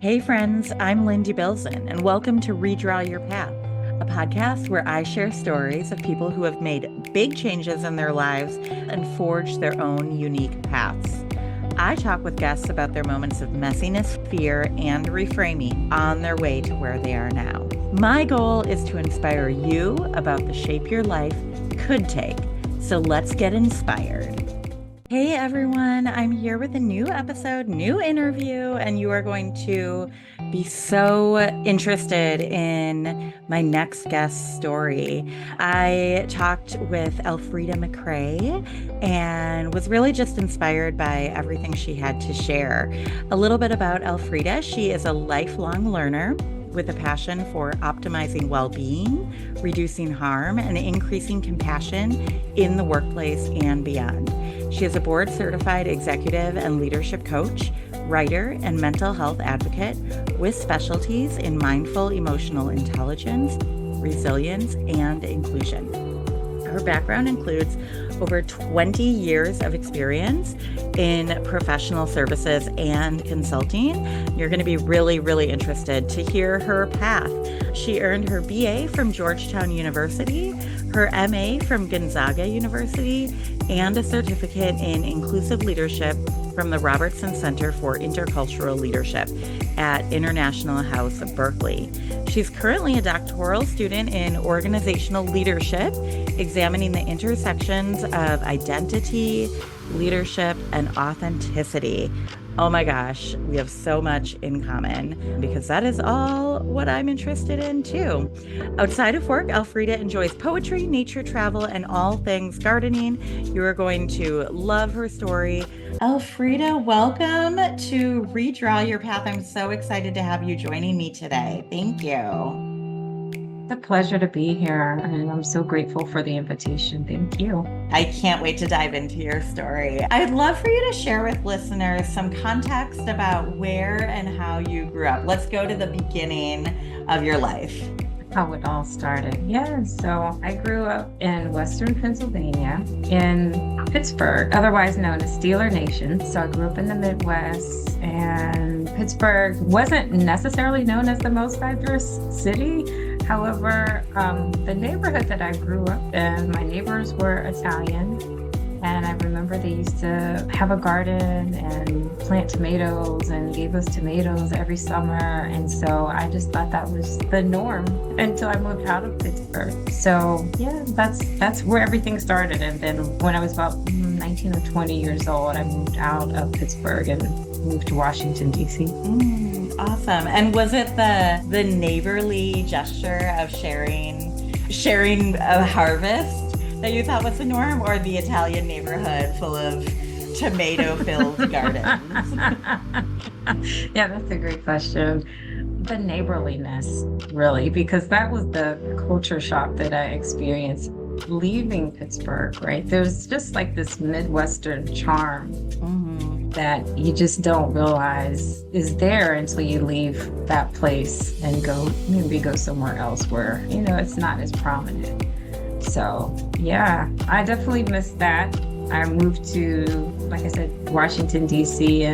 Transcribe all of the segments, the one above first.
Hey friends, I'm Lynn Debilzen, and welcome to Redraw Your Path, a podcast where I share stories of people who have made big changes in their lives and forged their own unique paths. I talk with guests about their moments of messiness, fear, and reframing on their way to where they are now. My goal is to inspire you about the shape your life could take. So let's get inspired. Hey everyone, I'm here with a new episode, new interview, and you are going to be so interested in my next guest story. I talked with Alfreda McCray and was really just inspired by everything she had to share. A little bit about Alfreda. She is a lifelong learner with a passion for optimizing well-being, reducing harm, and increasing compassion in the workplace and beyond. She is a board-certified executive and leadership coach, writer, and mental health advocate with specialties in mindful emotional intelligence, resilience, and inclusion. Her background includes over 20 years of experience in professional services and consulting. You're going to be really, really interested to hear her path. She earned her BA from Georgetown University, her MA from Gonzaga University, and a certificate in inclusive leadership from the Robertson Center for Intercultural Leadership at International House of Berkeley. She's currently a doctoral student in organizational leadership, examining the intersections of identity, leadership, and authenticity. Oh my gosh, we have so much in common because that is all what I'm interested in too. Outside of work, Alfreda enjoys poetry, nature travel, and all things gardening. You are going to love her story. Alfreda, welcome to Redraw Your Path. I'm so excited to have you joining me today. Thank you. It's a pleasure to be here, and I'm so grateful for the invitation. Thank you. I can't wait to dive into your story. I'd love for you to share with listeners some context about where and how you grew up. Let's go to the beginning of your life. How it all started. Yeah, so I grew up in Western Pennsylvania in Pittsburgh, otherwise known as Steeler Nation. So I grew up in the Midwest, and Pittsburgh wasn't necessarily known as the most diverse city. However, the neighborhood that I grew up in, my neighbors were Italian, and I remember they used to have a garden and plant tomatoes and gave us tomatoes every summer. And so I just thought that was the norm until I moved out of Pittsburgh. So yeah, that's where everything started. And then when I was about 19 or 20 years old, I moved out of Pittsburgh and moved to Washington, D.C. Awesome. And was it the neighborly gesture of sharing a harvest that you thought was the norm, or the Italian neighborhood full of tomato-filled gardens? Yeah, that's a great question. The neighborliness, really, because that was the culture shock that I experienced leaving Pittsburgh, right? There's just like this Midwestern charm that you just don't realize is there until you leave that place and maybe go somewhere else where, it's not as prominent. So yeah, I definitely missed that. I moved to, like I said, Washington, D.C.,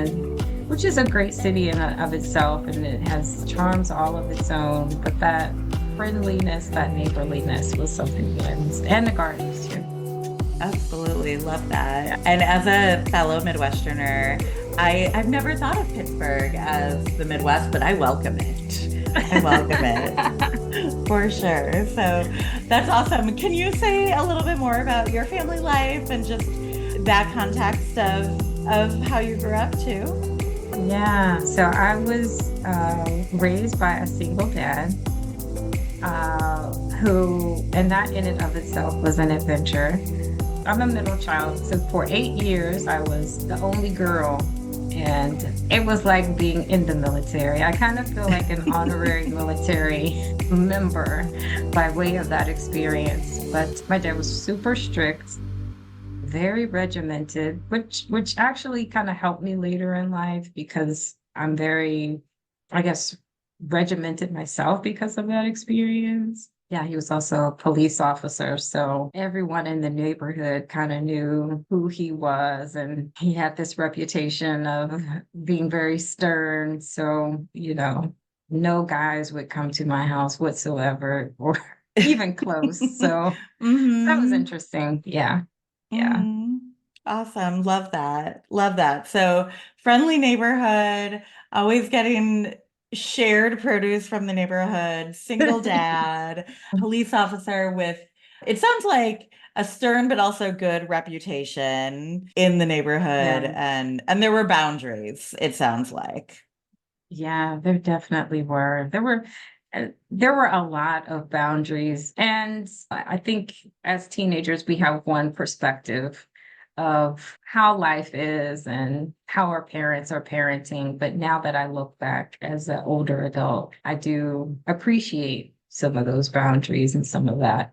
which is a great city in and of itself, and it has charms all of its own. But that friendliness, that neighborliness was something that I missed, and the gardens too. Absolutely. Love that. And as a fellow Midwesterner, I've never thought of Pittsburgh as the Midwest, but I welcome it. I welcome it for sure. So that's awesome. Can you say a little bit more about your family life and just that context of how you grew up too? Yeah, so I was raised by a single dad and that in and of itself was an adventure. I'm a middle child, so for 8 years I was the only girl, and it was like being in the military. I kind of feel like an honorary military member by way of that experience. But my dad was super strict, very regimented, which actually kind of helped me later in life because I'm very, I guess, regimented myself because of that experience. Yeah, he was also a police officer. So everyone in the neighborhood kind of knew who he was. And he had this reputation of being very stern. So, no guys would come to my house whatsoever or even close. So that was Hmm. interesting. Yeah. Yeah. Hmm. Awesome. Love that. Love that. So friendly neighborhood, always getting shared produce from the neighborhood, single dad, police officer with, it sounds like a stern but also good reputation in the neighborhood, Yeah. and there were boundaries, it sounds like. Yeah, there definitely were. There were a lot of boundaries. And I think as teenagers, we have one perspective of how life is and how our parents are parenting. But now that I look back as an older adult, I do appreciate some of those boundaries and some of that,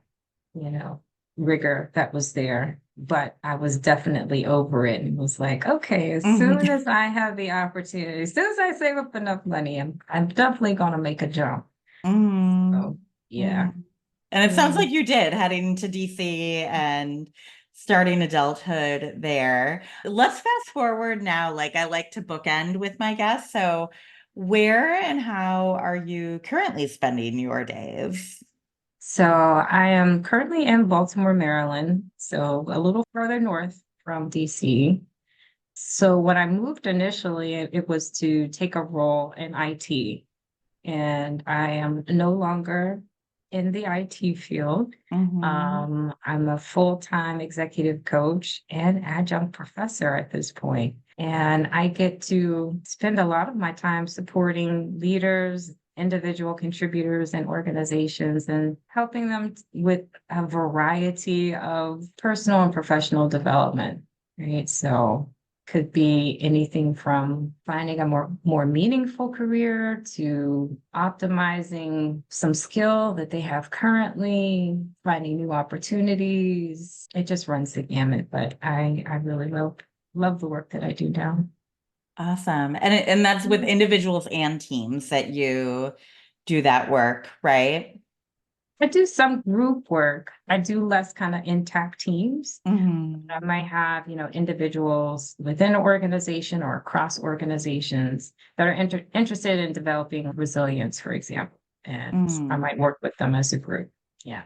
you know, rigor that was there. But I was definitely over it and was like, okay, as soon Mhm. as I have the opportunity, as soon as I save up enough money, I'm definitely gonna make a jump. Mhm. So yeah. Mhm. And it sounds Yeah. like you did heading to DC and starting adulthood there. Let's fast forward now. Like I like to bookend with my guests. So, where and how are you currently spending your days? So I am currently in Baltimore, Maryland, so a little further north from DC. So when I moved initially, it was to take a role in IT. And I am no longer in the IT field. Hmm. I'm a full-time executive coach and adjunct professor at this point. And I get to spend a lot of my time supporting leaders, individual contributors, and organizations and helping them with a variety of personal and professional development. Right. So could be anything from finding a more meaningful career to optimizing some skill that they have currently, finding new opportunities. It just runs the gamut, but I really love the work that I do now. Awesome. And that's with individuals and teams that you do that work, right? I do some group work. I do less kind of intact teams. I Hmm. might have, individuals within an organization or across organizations that are interested in developing resilience, for example. And I Mm. might work with them as a group. Yeah.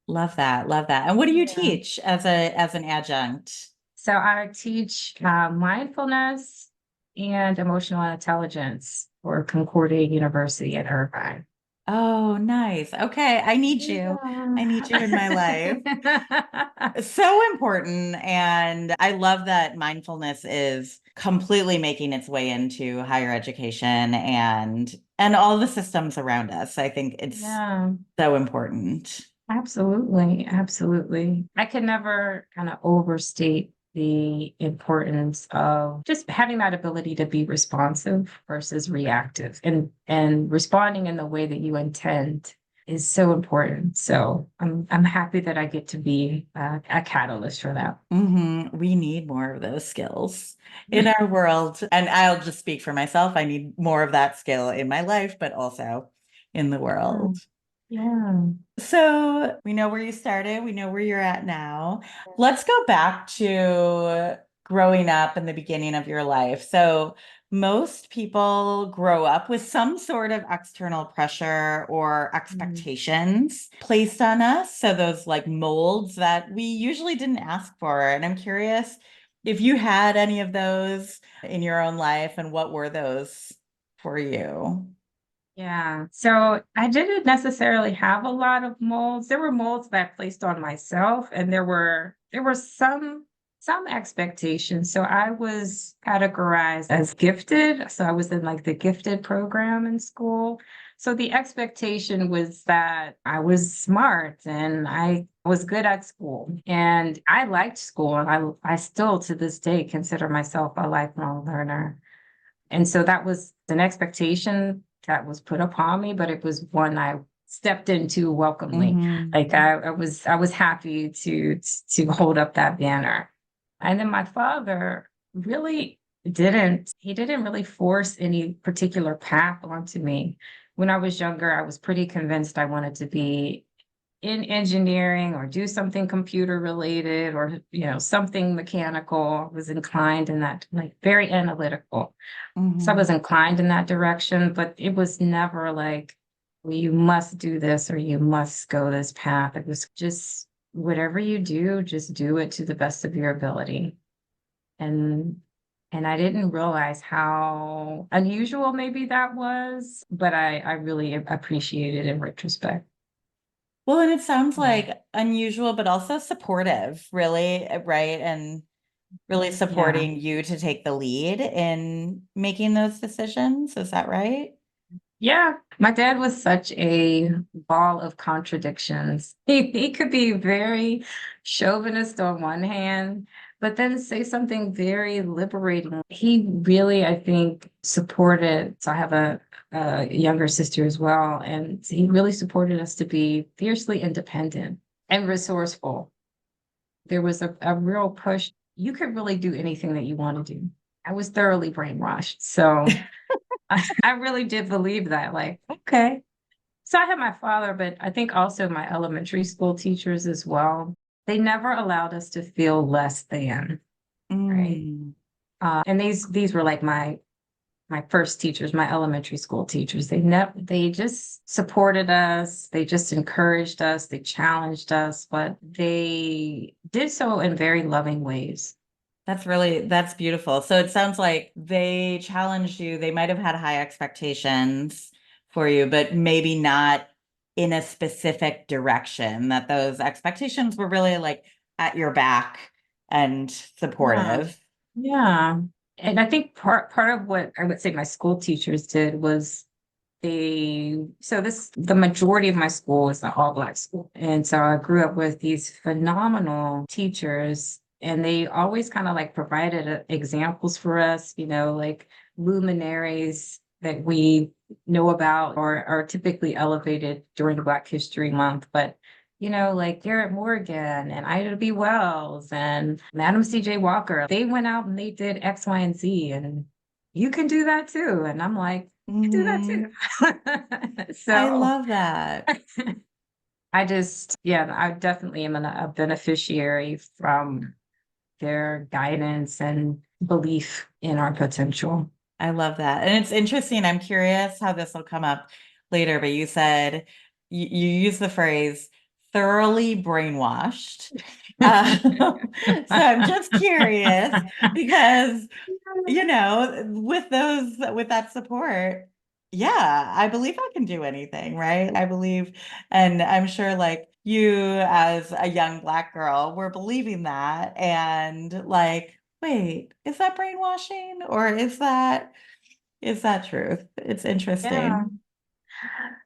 Love that. Love that. And what do you Yeah. teach as an adjunct? So I teach mindfulness and emotional intelligence for Concordia University at Irvine. Oh, nice. Okay. I need you. I need you in my life. Yeah. So important. And I love that mindfulness is completely making its way into higher education and all the systems around us. I think it's Yeah. so important. Absolutely, absolutely. I can never kind of overstate the importance of just having that ability to be responsive versus reactive and responding in the way that you intend is so important. So I'm happy that I get to be a catalyst for that. We need more of those skills in our world. And I'll just speak for myself. I need more of that skill in my life, but also in the Yeah. world. Yeah. So we know where you started, we know where you're at now. Let's go back to growing up in the beginning of your life. So most people grow up with some sort of external pressure or Mm. expectations placed on us. So those like molds that we usually didn't ask for. And I'm curious if you had any of those in your own life and what were those for you? Yeah. So I didn't necessarily have a lot of molds. There were molds that I placed on myself, and there were some expectations. So I was categorized as gifted. So I was in like the gifted program in school. So the expectation was that I was smart and I was good at school. And I liked school. And I still to this day consider myself a lifelong learner. And so that was an expectation that was put upon me, but it was one I stepped into welcomely. Hmm. Like I was happy to hold up that banner. And then my father really he didn't really force any particular path onto me. When I was younger, I was pretty convinced I wanted to be in engineering or do something computer related or, something mechanical. I was inclined in that, like very analytical. So I Mhm. was inclined in that direction, but it was never like, well, you must do this or you must go this path. It was just whatever you do, just do it to the best of your ability. And I didn't realize how unusual maybe that was, but I really appreciate it in retrospect. Well, and it sounds Yeah. like unusual, but also supportive, really, right? And really Yeah. supporting you to take the lead in making those decisions. Is that right? Yeah, my dad was such a ball of contradictions. He could be very chauvinist on one hand, but then say something very liberating. He really, I think, supported. So I have a younger sister as well, and he really supported us to be fiercely independent and resourceful. There was a real push. You could really do anything that you want to do. I was thoroughly brainwashed. So I really did believe that, like, okay. So I had my father, but I think also my elementary school teachers as well. They never allowed us to feel less than, right? Mm. And these were like my first teachers, my elementary school teachers. They just supported us, they just encouraged us, they challenged us, but they did so in very loving ways. That's beautiful. So it sounds like they challenged you. They might have had high expectations for you, but maybe not in a specific direction, that those expectations were really like at your back and Yeah. supportive. Yeah. And I think part of what I would say my school teachers did was the majority of my school is an all Black school. And so I grew up with these phenomenal teachers, and they always kind of like provided examples for us, like luminaries that we know about or are typically elevated during Black History Month. But like Garrett Morgan and Ida B. Wells and Madam C.J. Walker, they went out and they did X, Y, and Z, and you can do that too. And I'm like, I do that Mhm. too. I So love that. yeah, I definitely am a beneficiary from their guidance and belief in our potential. I love that. And it's interesting. I'm curious how this will come up later, but you said you use the phrase thoroughly brainwashed. So I'm just curious because, with that support, yeah, I believe I can do anything, right? I believe, and I'm sure like you as a young Black girl were believing that and like, wait, is that brainwashing or is that truth? It's Yeah. interesting.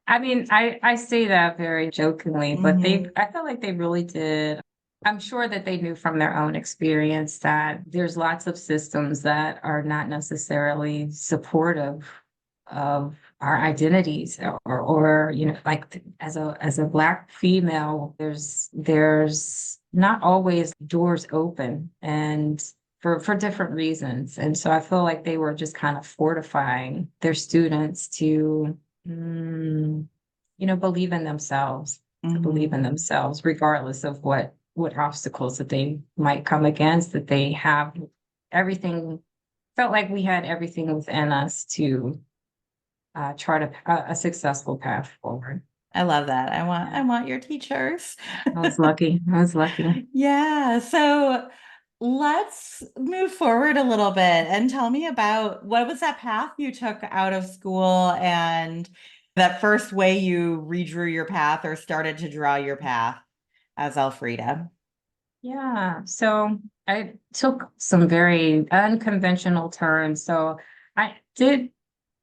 I mean, I say that very jokingly, but Hmm. I feel like they really did. I'm sure that they knew from their own experience that there's lots of systems that are not necessarily supportive of our identities or like as a Black female, there's not always doors open and for different reasons. And so I feel like they were just kind of fortifying their students to Mm, believe in themselves, Hmm. regardless of what obstacles that they might come against, that they have everything, felt like we had everything within us to chart a successful path forward. I love that. I want Yeah. I want your teachers. I was lucky. I was lucky. Yeah. So let's move forward a little bit and tell me about what was that path you took out of school and that first way you redrew your path or started to draw your path as Alfreda. Yeah. So I took some very unconventional turns. So I did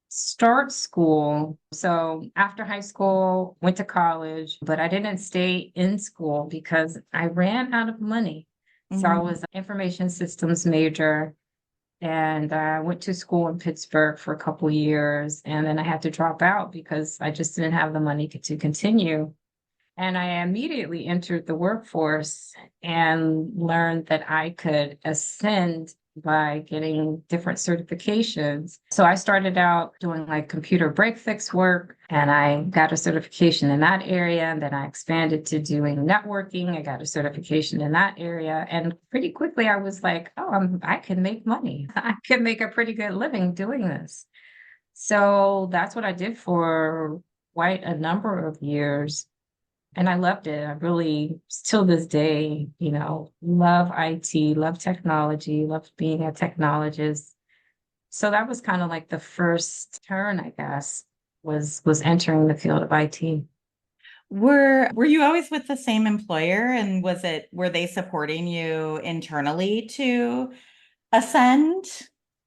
start school. So after high school, went to college, but I didn't stay in school because I ran out of money. So I Mhm. was an information systems major and I went to school in Pittsburgh for a couple years and then I had to drop out because I just didn't have the money to continue. And I immediately entered the workforce and learned that I could ascend by getting different certifications. So I started out doing like computer break fix work, and I got a certification in that area. And then I expanded to doing networking. I got a certification in that area. And pretty quickly I was like, oh, I can make money. I can make a pretty good living doing this. So that's what I did for quite a number of years. And I loved it. I really, till this day, love IT, love technology, love being a technologist. So that was kind of like the first turn, I guess, was entering the field of IT. Were you always with the same employer, and were they supporting you internally to ascend?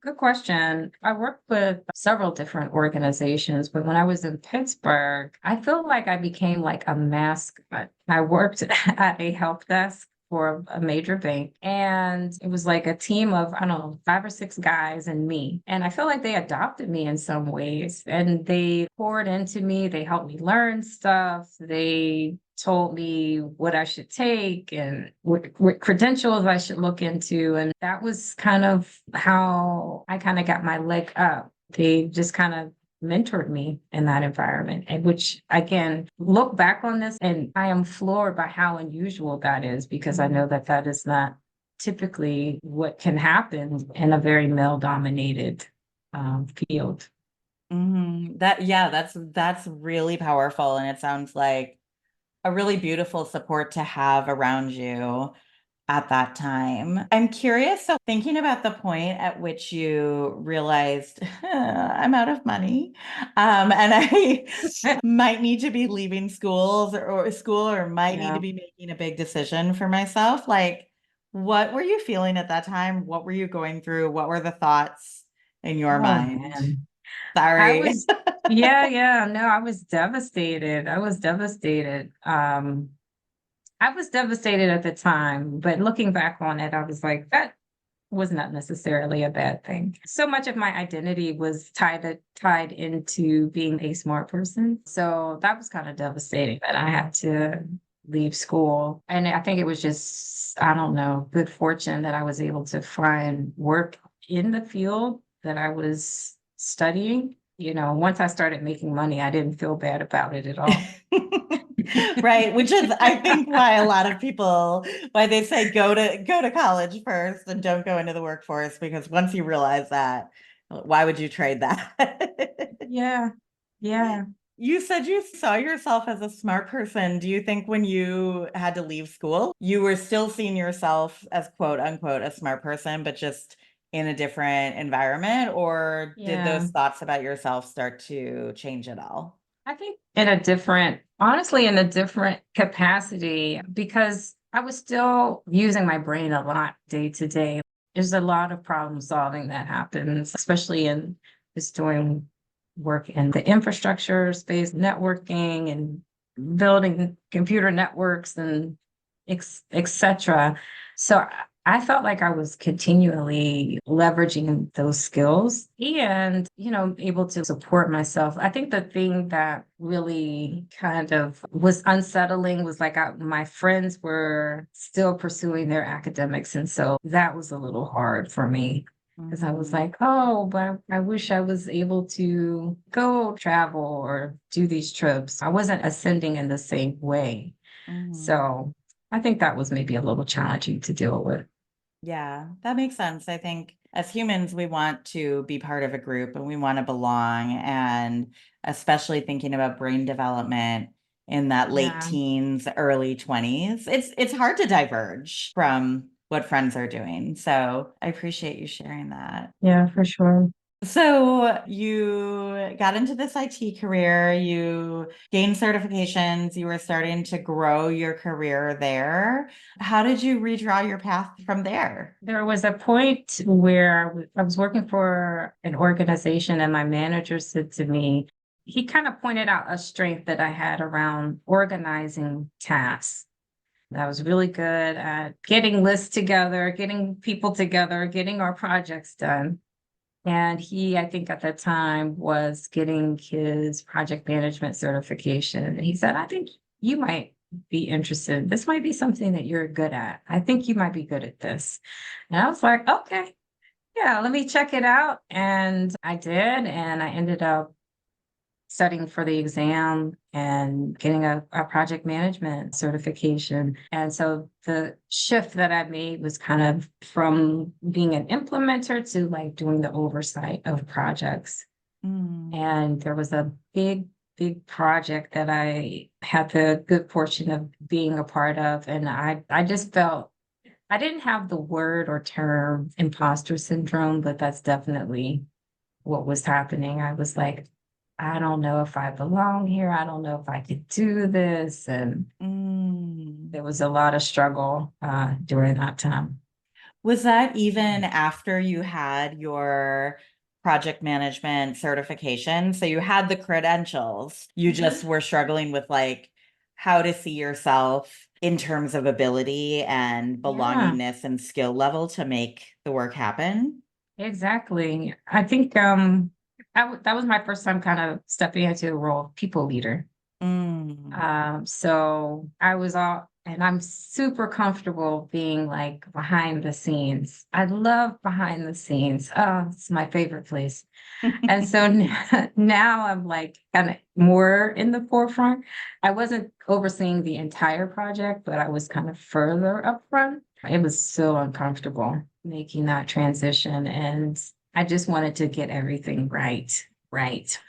Good question. I worked with several different organizations, but when I was in Pittsburgh, I feel like I became like a mascot. I worked at a help desk for a major bank, and it was like a team of, I don't know, 5 or 6 guys and me. And I feel like they adopted me in some ways, and they poured into me. They helped me learn stuff. They told me what I should take and what credentials I should look into. And that was kind of how I kind of got my leg up. They just kind of mentored me in that environment, and which again, look back on this and I am floored by how unusual that is, because I know that that is not typically what can happen in a very male dominated field. That's really powerful, and it sounds like a really beautiful support to have around you at that time. I'm curious, so thinking about the point at which you realized I'm out of money, and I might need to be leaving school or might need to Yeah. be making a big decision for myself. Like, what were you feeling at that time? What were you going through? What were the thoughts in your Oh mind? man. I Sorry. was, yeah, yeah, no, I was devastated. I was devastated. I was devastated at the time, but looking back on it, I was like, that was not necessarily a bad thing. So much of my identity was tied into being a smart person. So that was kind of devastating that I had to leave school. And I think it was just, I don't know, good fortune that I was able to find work in the field that I was studying. Once I started making money, I didn't feel bad about it at all. Right, which is I think why a lot of people why they say go to college first and don't go into the workforce, because once you realize that, why would you trade that? Yeah, yeah. You said you saw yourself as a smart person. Do you think when you had to leave school, you were still seeing yourself as quote unquote a smart person, but just in a different environment? Or did Yeah. those thoughts about yourself start to change at all? I think honestly, in a different capacity, because I was still using my brain a lot day to day. There's a lot of problem solving that happens, especially in just doing work in the infrastructure space, networking and building computer networks and etc. So I felt like I was continually leveraging those skills and, able to support myself. I think the thing that really kind of was unsettling was like my friends were still pursuing their academics. And so that was a little hard for me, because I was Mhm. like, oh, but I wish I was able to go travel or do these trips. I wasn't ascending in the same way. Mhm. So I think that was maybe a little challenging to deal with. Yeah, that makes sense. I think as humans, we want to be part of a group and we want to belong. And especially thinking about brain development in that late Yeah, teens, early 20s, it's hard to diverge from what friends are doing. So I appreciate you sharing that. yeah, for sure. So you got into this IT career, you gained certifications, you were starting to grow your career there. How did you redraw your path from there? There was a point where I was working for an organization, and my manager said to me, he kind of pointed out a strength that I had around organizing tasks. I was really good at getting lists together, getting people together, getting our projects done. And he, I think at that time, was getting his project management certification. And he said, I think you might be interested. This might be something that you're good at. I think you might be good at this. And I was like, okay. yeah, let me check it out. And I did, and I ended up studying for the exam and getting a project management certification. And so the shift that I made was kind of from being an implementer to like doing the oversight of projects. Mm. And there was a big project that I had the good fortune of being a part of. And I just felt I didn't have the word or term imposter syndrome, but that's definitely what was happening. I was like, I don't know if I belong here. I don't know if I could do this. And Mm. there was a lot of struggle during that time. Was that even after you had your project management certification? So you had the credentials, you just Mhm. were struggling with like how to see yourself in terms of ability and Yeah, belongingness and skill level to make the work happen? exactly. I think that was my first time kind of stepping into the role of people leader. Mm. So I was all, and I'm super comfortable being like behind the scenes. I love behind the scenes. Oh, it's my favorite place. And so now I'm like kind of more in the forefront. I wasn't overseeing the entire project, but I was kind of further up front. It was so uncomfortable making that transition. And I just wanted to get everything right,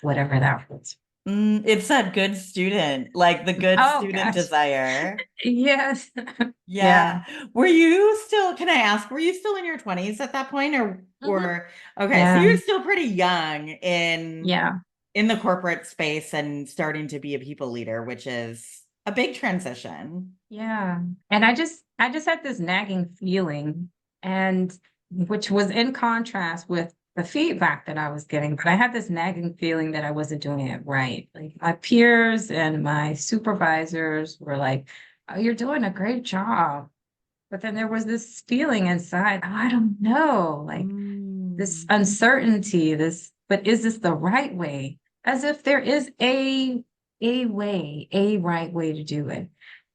whatever that was. It's that good student, like the good Oh student gosh. desire. Yes. Yeah. Yeah. Were you still, can I ask, were you still in your 20s at that point Hmm. okay, so Yeah. you're still pretty young Yeah. in the corporate space and starting to be a people leader, which is a big transition. Yeah. And I just had this nagging feeling, and which was in contrast with the feedback that I was getting, but I had this nagging feeling that I wasn't doing it right. Like my peers and my supervisors were like, "Oh, you're doing a great job." But then there was this feeling inside, "Oh, I don't know, like this Mm. uncertainty, but is this the right way? As if there is a way, a right way to do it,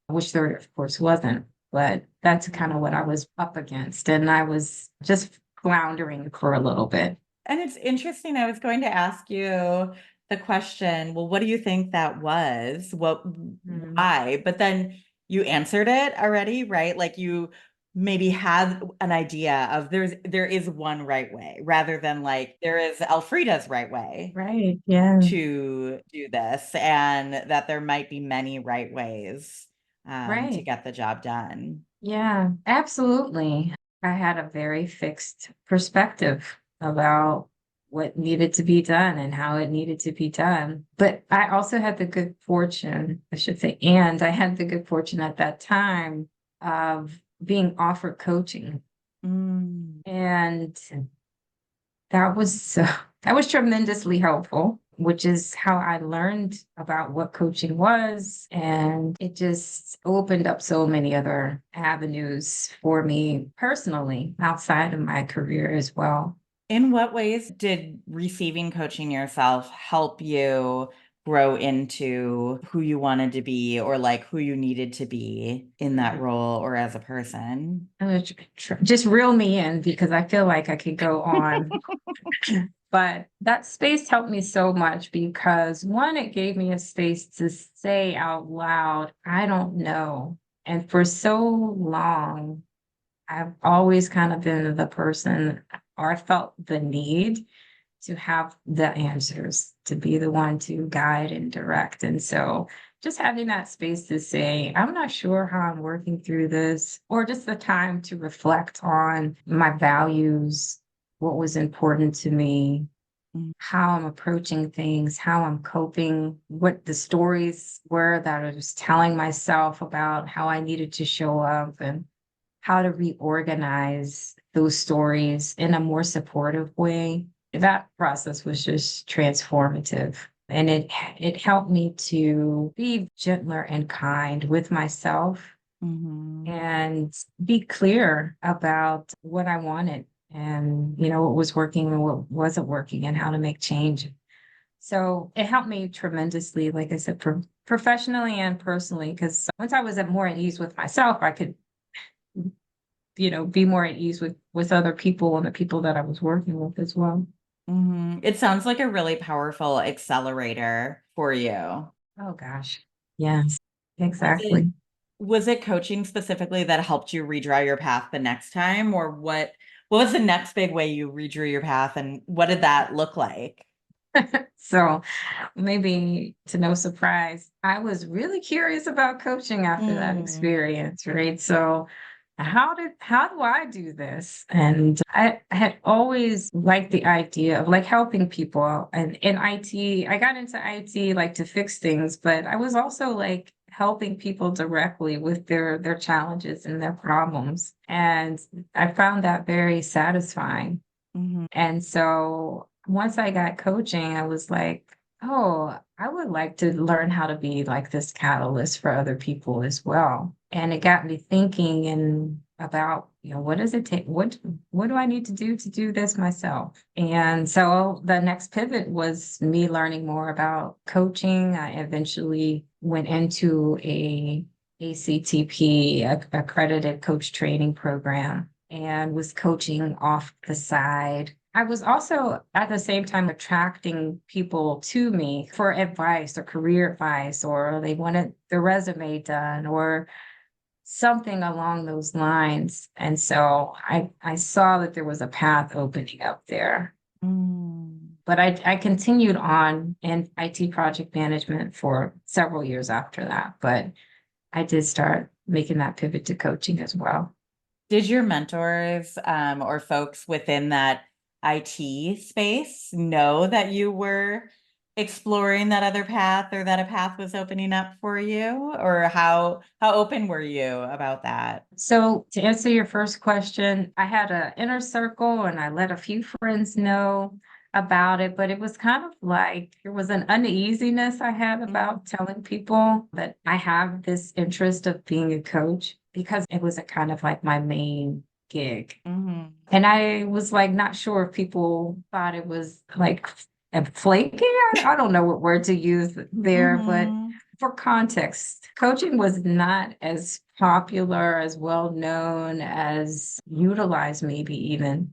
which there, of course, wasn't. But that's kind of what I was up against. And I was just floundering for a little bit. And it's interesting. I was going to ask you the question, well, what do you think that was? Mm. Why? But then you answered it already, right? Like you maybe had an idea of there is one right way rather than like there is Alfreda's right way Right. Yeah. to do this and that there might be many right ways to Right. get the job done. Yeah. Absolutely. I had a very fixed perspective about what needed to be done and how it needed to be done. But I also had the good fortune, I should say, and I had the good fortune at that time of being offered coaching. Mm. And that was that was tremendously helpful, which is how I learned about what coaching was. And it just opened up so many other avenues for me personally outside of my career as well. In what ways did receiving coaching yourself help you grow into who you wanted to be or like who you needed to be in that Hmm. role or as a person? I'm gonna just reel me in because I feel like I could go on. But that space helped me so much because one, it gave me a space to say out loud, I don't know. And for so long, I've always kind of been the person, or I felt the need to have the answers, to be the one to guide and direct. And so just having that space to say, I'm not sure how I'm working through this, or just the time to reflect on my values, what was important to me, Mm. how I'm approaching things, how I'm coping, what the stories were that I was telling myself about how I needed to show up, and how to reorganize those stories in a more supportive way. That process was just transformative. And it helped me to be gentler and kind with myself Mhm. and be clear about what I wanted and what was working and what wasn't working and how to make change. So it helped me tremendously, like I said, professionally and personally, because once I was at more at ease with myself, I could be more at ease with other people and the people that I was working with as well. It sounds like a really powerful accelerator for you. Oh gosh. Yes, Was it exactly. was it coaching specifically that helped you redraw your path the next time, or what was the next big way you redrew your path, and what did that look like? So maybe to no surprise, I was really curious about coaching after that Mm, experience, right? So how do I do this? And I had always liked the idea of like helping people. And in IT, I got into IT like to fix things, but I was also like helping people directly with their challenges and their problems. And I found that very satisfying. mhm. And so once I got coaching, I was like, oh, I would like to learn how to be like this catalyst for other people as well. And it got me thinking and about, what does it take? What do I need to do this myself? And so the next pivot was me learning more about coaching. I eventually went into a ACTP, accredited coach training program, and was coaching off the side. I was also at the same time attracting people to me for advice or career advice, or they wanted their resume done or something along those lines. And so I saw that there was a path opening up there. Mm. But I continued on in IT project management for several years after that. But I did start making that pivot to coaching as well. Did your mentors or folks within that IT space know that you were exploring that other path or that a path was opening up for you? Or how open were you about that? So to answer your first question, I had an inner circle and I let a few friends know about it, but it was kind of like there was an uneasiness I had about telling people that I have this interest of being a coach because it was a kind of like my main gig. Mm-hmm. And I was like not sure if people thought it was like flaky. I don't know what word to use there, but Mm-hmm. for context, coaching was not as popular, as well known, as utilized, maybe even.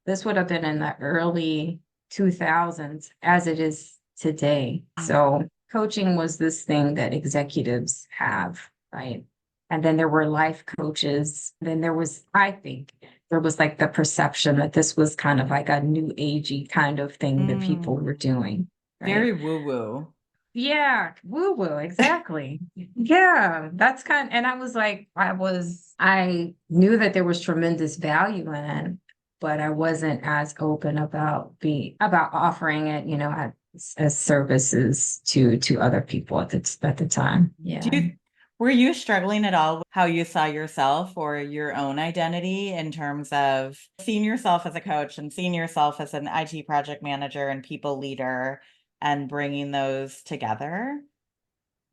This would have been in the early 2000s as it is today. So coaching was this thing that executives have, right? And then there were life coaches. Then there was, I think, there was like the perception that this was kind of like a new agey kind of thing that people were Mm. doing, right? Very woo-woo. Yeah, woo woo, exactly. Yeah, that's and I was like, I knew that there was tremendous value in it, but I wasn't as open about about offering it, as services to other people at the time. Do Yeah. you Were you struggling at all with how you saw yourself or your own identity in terms of seeing yourself as a coach and seeing yourself as an IT project manager and people leader and bringing those together?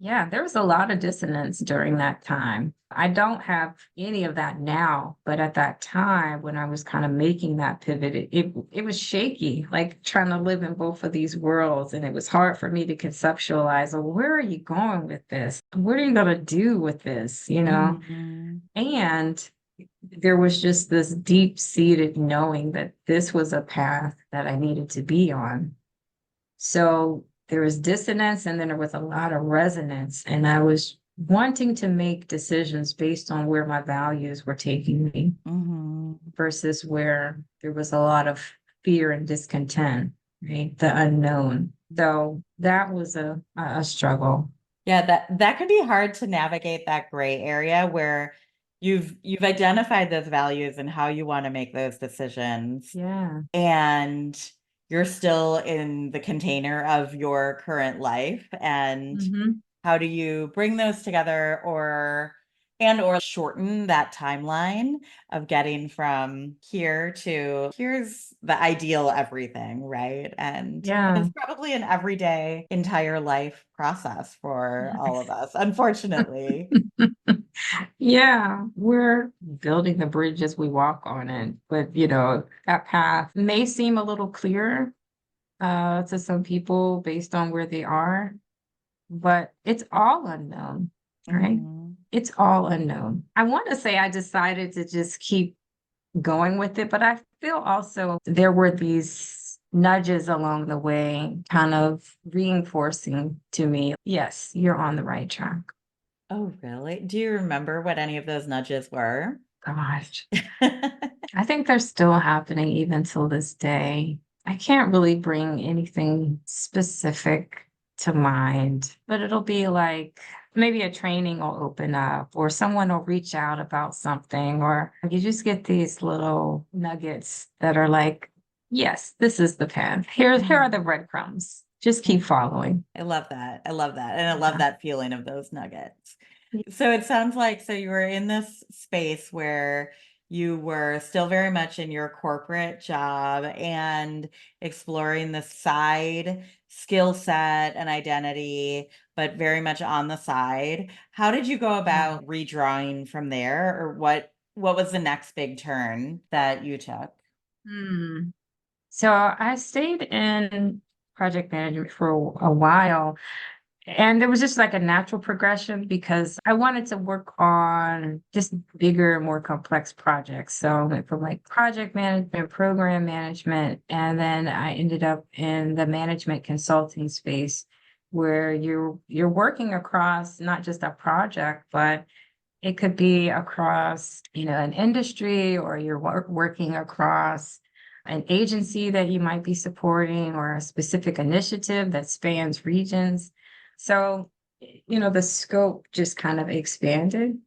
Yeah, there was a lot of dissonance during that time. I don't have any of that now, but at that time when I was kind of making that pivot, it was shaky, like trying to live in both of these worlds. And it was hard for me to conceptualize, well, where are you going with this? What are you going to do with this? Mhm. And there was just this deep-seated knowing that this was a path that I needed to be on. So there was dissonance and then there was a lot of resonance. And I was wanting to make decisions based on where my values were taking me Mhm. versus where there was a lot of fear and discontent, right? The unknown. So that was a struggle. Yeah, that could be hard to navigate that gray area where you've identified those values and how you want to make those decisions, Yeah. and you're still in the container of your current life, and Hmm. how do you bring those together or shorten that timeline of getting from here to here's the ideal everything, right? And Yeah. it's probably an everyday entire life process for all of us, unfortunately. Yeah, we're building the bridge as we walk on it. But, that path may seem a little clearer to some people based on where they are, but it's all unknown, right? Mhm. it's all unknown. I want to say I decided to just keep going with it, but I feel also there were these nudges along the way, kind of reinforcing to me, yes, you're on the right track. Oh, really? Do you remember what any of those nudges were? Gosh, I think they're still happening even till this day. I can't really bring anything specific to mind, but it'll be like maybe a training will open up or someone will reach out about something, or you just get these little nuggets that are like, yes, this is the path. Here are the breadcrumbs. Just keep following. I love that. I love that. And I love Yeah. that feeling of those nuggets. So it sounds like so you were in this space where you were still very much in your corporate job and exploring the side skill set and identity, but very much on the side. How did you go Yeah. about redrawing from there, or what was the next big turn that you took? Hmm. So I stayed in project management for a while. And there was just like a natural progression because I wanted to work on just bigger, more complex projects. So I went from like project management, program management, and then I ended up in the management consulting space where you're working across not just a project, but it could be across, an industry, or you're working across an agency that you might be supporting, or a specific initiative that spans regions. So, the scope just kind of expanded.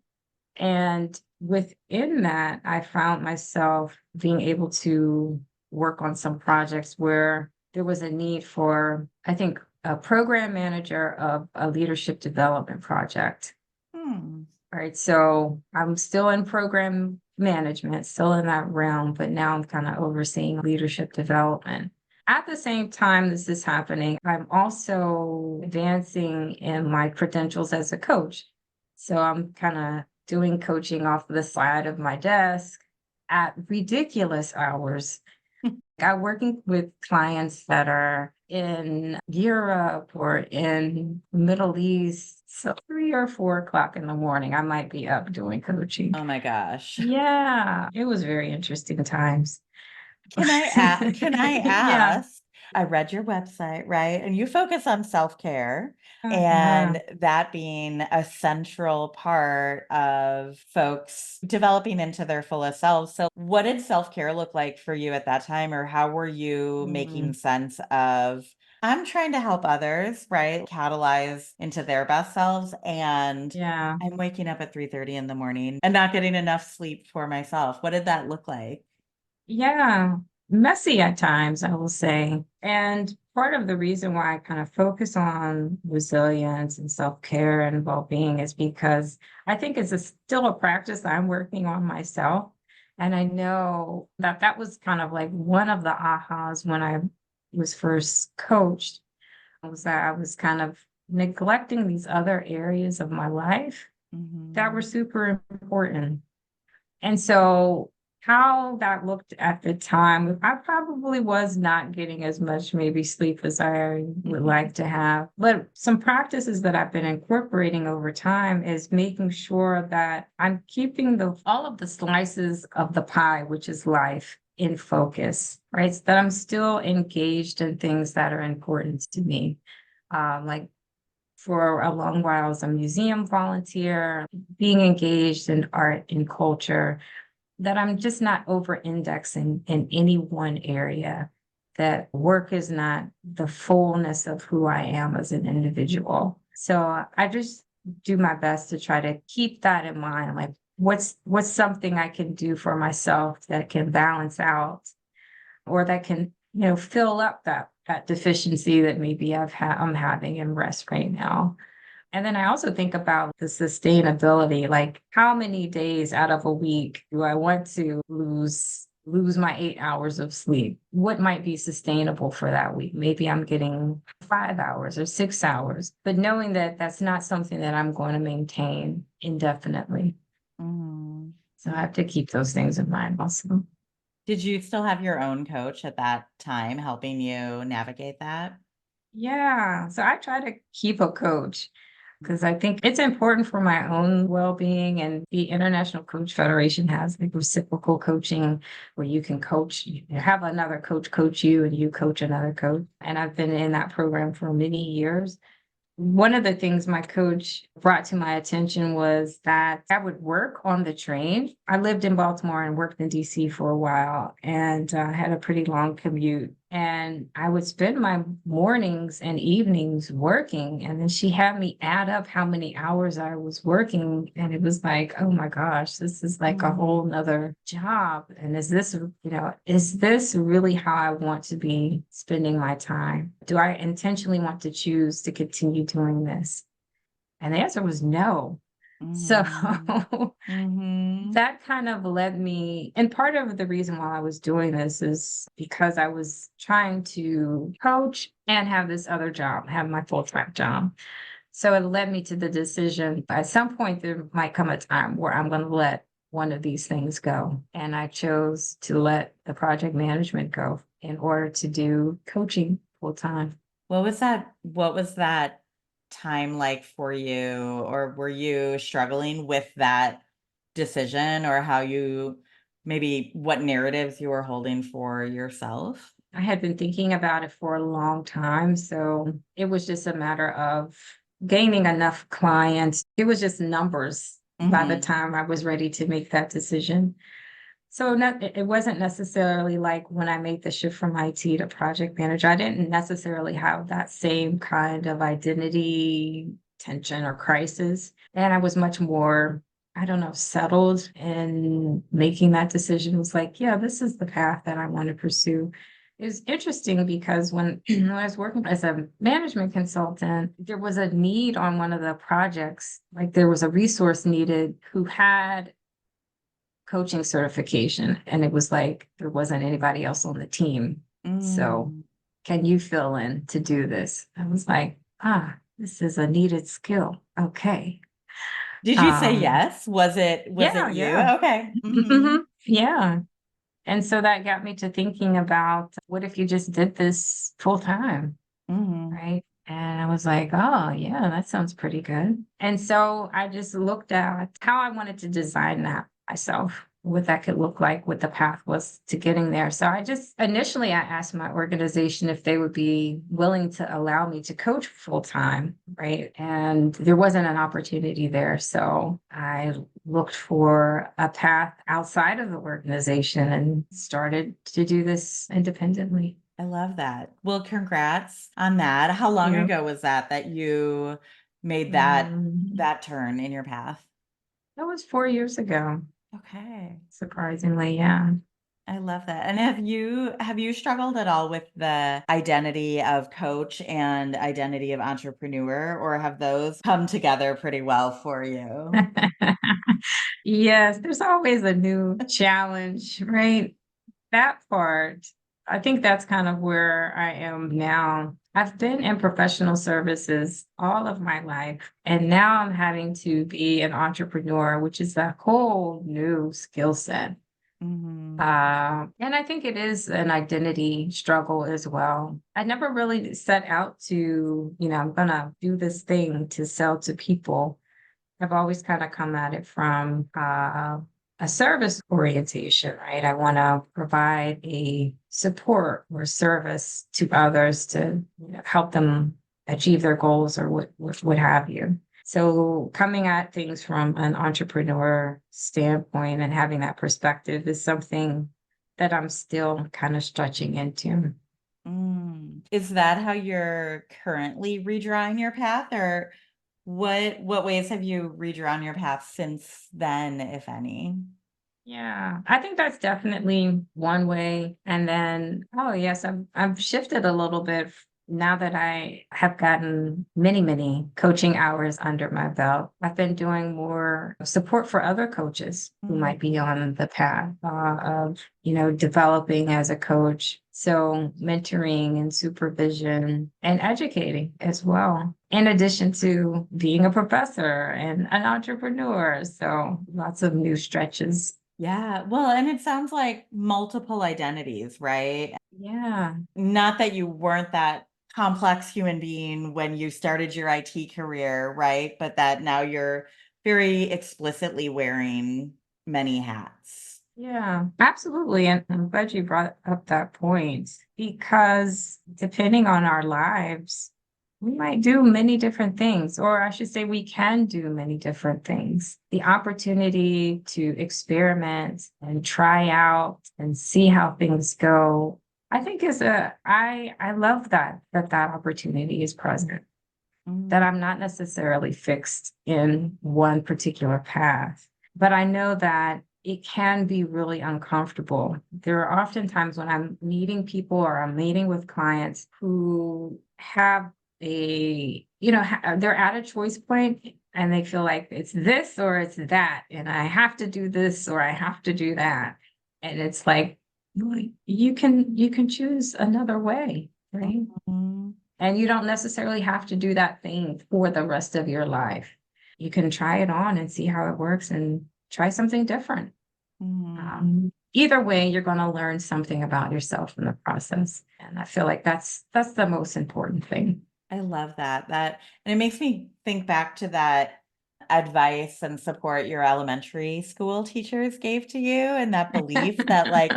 And within that, I found myself being able to work on some projects where there was a need for, I think, a program manager of a leadership development project. Hmm. Right. So I'm still in program management, still in that realm, but now I'm kind of overseeing leadership development. At the same time this is happening, I'm also advancing in my credentials as a coach. So I'm kind of doing coaching off the side of my desk at ridiculous hours. I'm working with clients that are in Europe or in Middle East. So 3 or 4 o'clock in the morning, I might be up doing coaching. Oh my gosh. Yeah, it was very interesting times. Can I Yeah. ask? I read your website, right? And you focus on self-care Yeah. and that being a central part of folks developing into their fullest selves. So what did self-care look like for you at that time, or how were you making Mm, sense of I'm trying to help others, right? Catalyze into their best selves, and yeah. I'm waking up at 3:30 in the morning and not getting enough sleep for myself. What did that look like? Yeah, messy at times, I will say. And part of the reason why I kind of focus on resilience and self-care and well-being is because I think it's still a practice I'm working on myself. And I know that that was kind of like one of the ahas when I was first coached, was that I was kind of neglecting these other areas of my life that were Mhm. super important. And so how that looked at the time, I probably was not getting as much maybe sleep as I would like to have. But some practices that I've been incorporating over time is making sure that I'm keeping the all of the slices of the pie, which is life, in focus, right? So that I'm still engaged in things that are important to me. Like for a long while, I was a museum volunteer, being engaged in art and culture, that I'm just not over indexing in any one area, that work is not the fullness of who I am as an individual. So I just do my best to try to keep that in mind. Like what's something I can do for myself that can balance out, or that can, fill up that deficiency that maybe I'm having in rest right now. And then I also think about the sustainability, like how many days out of a week do I want to lose my 8 hours of sleep? What might be sustainable for that week? Maybe I'm getting 5 hours or 6 hours, but knowing that that's not something that I'm going to maintain indefinitely. Mhm. So I have to keep those things in mind also. Did you still have your own coach at that time helping you navigate that? Yeah. So I try to keep a coach. because I think it's important for my own well-being. And the International Coach Federation has like reciprocal coaching where you can coach, you have another coach coach you and you coach another coach. And I've been in that program for many years. One of the things my coach brought to my attention was that I would work on the train. I lived in Baltimore and worked in DC for a while and had a pretty long commute. And I would spend my mornings and evenings working. And then she had me add up how many hours I was working. And it was like, oh my gosh, this is like a whole nother job. And is this really how I want to be spending my time? Do I intentionally want to choose to continue doing this? And the answer was no. So that kind of led me, and part of the reason why I was doing this is because I was trying to coach and have this other job, have my full-time job. So it led me to the decision, at some point there might come a time where I'm going to let one of these things go. And I chose to let the project management go in order to do coaching full-time. What was that time like for you, or were you struggling with that decision, or maybe what narratives you were holding for yourself? I had been thinking about it for a long time. So it was just a matter of gaining enough clients. It was just numbers by the time I was ready to make that decision. So it wasn't necessarily like when I made the shift from IT to project manager, I didn't necessarily have that same kind of identity tension or crisis. And I was much more, I don't know, settled in making that decision. It was like, yeah, this is the path that I want to pursue. It's interesting because when, when I was working as a management consultant, there was a need on one of the projects, like there was a resource needed who had coaching certification. And it was like, there wasn't anybody else on the team. So can you fill in to do this? I was like, this is a needed skill. Okay. Did you say yes? Was it Yeah, you? yeah. Okay. Yeah. And so that got me to thinking about what if you just did this full time? Right. And I was like, oh, yeah, that sounds pretty good. And so I just looked at how I wanted to design that myself, what that could look like, what the path was to getting there. So I asked my organization if they would be willing to allow me to coach full time. Right. And there wasn't an opportunity there. So I looked for a path outside of the organization and started to do this independently. I love that. Well, congrats on that. How long Yeah. ago was that you made Um, that turn in your path? That was 4 years ago, Okay. surprisingly, yeah. I love that. And have you struggled at all with the identity of coach and identity of entrepreneur, or have those come together pretty well for you? Yes, there's always a new challenge, right? That part, I think that's kind of where I am now. I've been in professional services all of my life, and now I'm having to be an entrepreneur, which is a whole new skill set. And I think it is an identity struggle as well. I never really set out to, I'm going to do this thing to sell to people. I've always kind of come at it from a service orientation, right? I want to provide a support or service to others to help them achieve their goals or what have you. So coming at things from an entrepreneur standpoint and having that perspective is something that I'm still kind of stretching into. Is that how you're currently redrawing your path, or what ways have you redrawn your path since then, if any? Yeah, I think that's definitely one way. And then, oh yes, I've shifted a little bit now that I have gotten many, many coaching hours under my belt. I've been doing more support for other coaches who might be on the path of, developing as a coach. So mentoring and supervision and educating as well, in addition to being a professor and an entrepreneur. So lots of new stretches. Yeah. Well, and it sounds like multiple identities, right? Yeah. Not that you weren't that complex human being when you started your IT career, right? But that now you're very explicitly wearing many hats. Yeah, absolutely. And I'm glad you brought up that point because depending on our lives, we might do many different things, or I should say, we can do many different things. The opportunity to experiment and try out and see how things go, I think I love that opportunity is present, that Mm, I'm not necessarily fixed in one particular path. But I know that it can be really uncomfortable. There are often times when I'm meeting people or I'm meeting with clients who have they're at a choice point and they feel like it's this or it's that, and I have to do this or I have to do that. And it's like, you can choose another way, right? mm, And you don't necessarily have to do that thing for the rest of your life. You can try it on and see how it works and try something different. mm. Either way, you're going to learn something about yourself in the process. And I feel like that's the most important thing. I love that. And it makes me think back to that advice and support your elementary school teachers gave to you, and that belief that like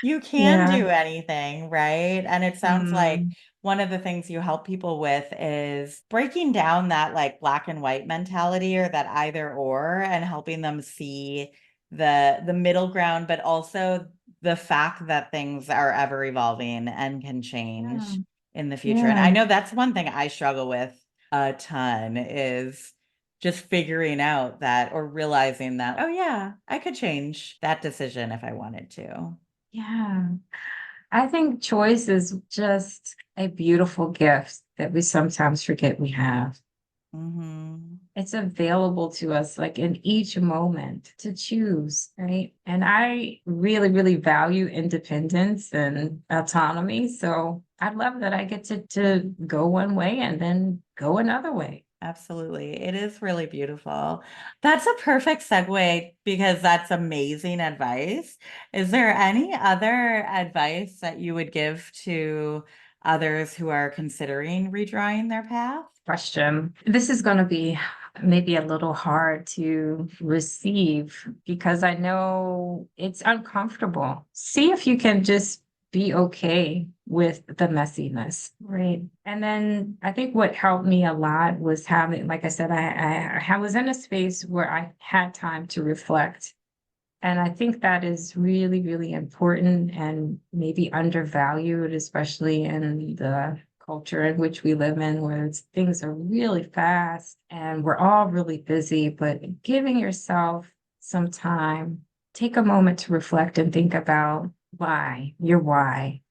you can Yeah. do anything, right? And it sounds like Mm, one of the things you help people with is breaking down that like black and white mentality or that either or, and helping them see the middle ground, but also the fact that things are ever evolving and can yeah. change in the future. And Yeah. I know that's one thing I struggle with a ton is just figuring out that or realizing that, oh yeah, I could change that decision if I wanted to. Yeah. I think choice is just a beautiful gift that we sometimes forget we have. Mm-hmm. It's available to us like in each moment to choose, right? And I really, really value independence and autonomy. So I love that I get to go one way and then go another way. Absolutely. It is really beautiful. That's a perfect segue because that's amazing advice. Is there any other advice that you would give to others who are considering redrawing their path? Question. This is going to be maybe a little hard to receive because I know it's uncomfortable. See if you can just be okay with the messiness, right? And then I think what helped me a lot was having, like I said, I was in a space where I had time to reflect. And I think that is really, really important and maybe undervalued, especially in the culture in which we live in, where things are really fast and we're all really busy. But giving yourself some time, take a moment to reflect and think about your why.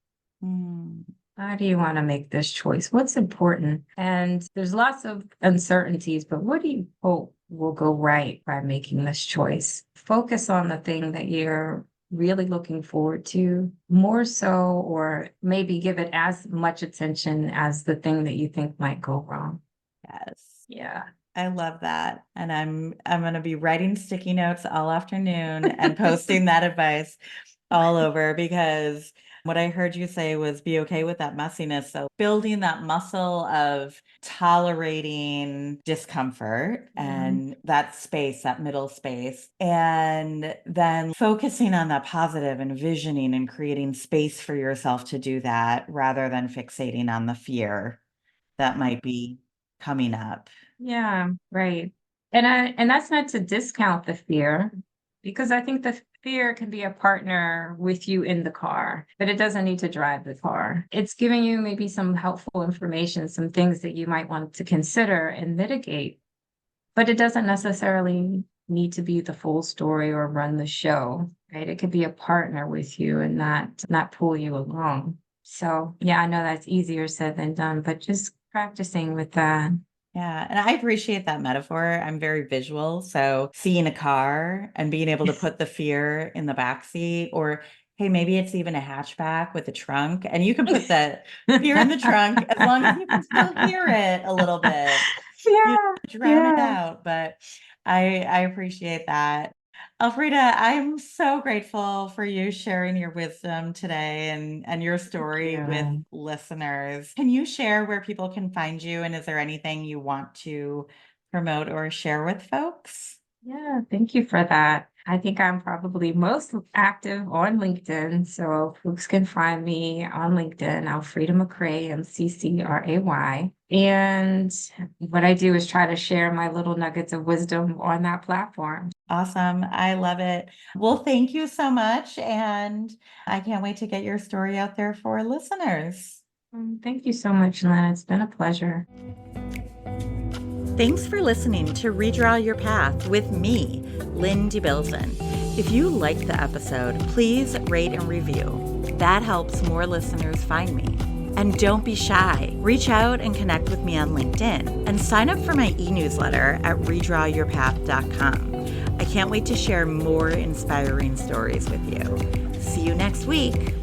Mm, How do you want to make this choice? What's important? And there's lots of uncertainties, but what do you hope will go right by making this choice? Focus on the thing that you're really looking forward to more so, or maybe give it as much attention as the thing that you think might go wrong. yes. Yeah. I love that. And I'm going to be writing sticky notes all afternoon and posting that advice all over because what I heard you say was be okay with that messiness. So building that muscle of tolerating discomfort Yeah. and that space, that middle space, and then focusing on that positive and visioning and creating space for yourself to do that rather than fixating on the fear that might be coming up. Yeah, right. And that's not to discount the fear, because I think the fear can be a partner with you in the car, but it doesn't need to drive the car. It's giving you maybe some helpful information, some things that you might want to consider and mitigate, but it doesn't necessarily need to be the full story or run the show, right? It could be a partner with you and not pull you along. So yeah, I know that's easier said than done, but just practicing with that. Yeah, and I appreciate that metaphor. I'm very visual, so seeing a car and being able to put the fear in the back seat, or hey, maybe it's even a hatchback with a trunk, and you can put that fear in the trunk as long as you can still hear it a little bit. You Yeah, don't drown it yeah. out, but I appreciate that. Alfreda, I'm so grateful for you sharing your wisdom today and your story with Yeah. listeners. Can you share where people can find you? And is there anything you want to promote or share with folks? Yeah, thank you for that. I think I'm probably most active on LinkedIn. So folks can find me on LinkedIn, Alfreda McCray, MCCRAY. And what I do is try to share my little nuggets of wisdom on that platform. Awesome. I love it. Well, thank you so much. And I can't wait to get your story out there for listeners. Thank you so much, Lynn. It's been a pleasure. Thanks for listening to Redraw Your Path with me, Lynn Debilzen. If you liked the episode, please rate and review. That helps more listeners find me. And don't be shy. Reach out and connect with me on LinkedIn and sign up for my e-newsletter at redrawyourpath.com. I can't wait to share more inspiring stories with you. See you next week.